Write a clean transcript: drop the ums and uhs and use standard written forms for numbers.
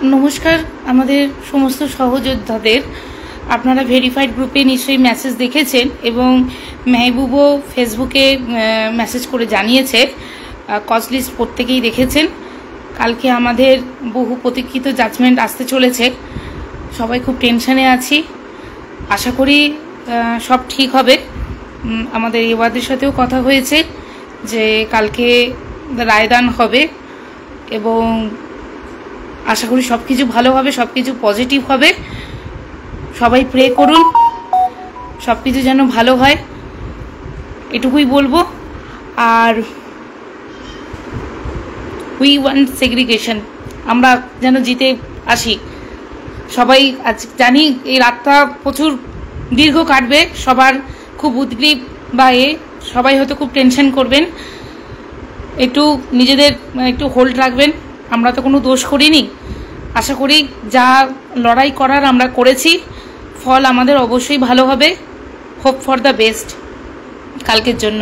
নমস্কার আমাদের সমস্ত সহযোদ্ধাদের। আপনারা ভেরিফাইড গ্রুপে নিশ্চয়ই মেসেজ দেখেছেন এবং মেহবুবও ফেসবুকে মেসেজ করে জানিয়েছে। কজ লিস্ট প্রত্যেকেই দেখেছেন। কালকে আমাদের বহু প্রতীক্ষিত জাজমেন্ট আসতে চলেছে। সবাই খুব টেনশনে আছি। আশা করি সব ঠিক হবে। আমাদের এওয়াদের সাথেও কথা হয়েছে যে কালকে রায়দান হবে এবং আশা করি সব কিছু ভালো হবে, সব কিছু পজিটিভ হবে। সবাই প্রে করুন সব কিছু যেন ভালো হয়, এটুকুই বলবো। আর উই ওয়ান্ট সেগ্রিগেশন, আমরা যেন জিতে আসি। সবাই আজ জানি এই রাতটা প্রচুর দীর্ঘ কাটবে, সবার খুব উদ্গ্রীব বা সবাই হয়তো খুব টেনশন করবেন। একটু নিজেদের একটু হোল্ড রাখবেন। আমরা তো কোনো দোষ করিনি। আশা করি যা লড়াই করার আমরা করেছি, ফল আমাদের অবশ্যই ভালো হবে। হোপ ফর দ্য বেস্ট কালকের জন্য।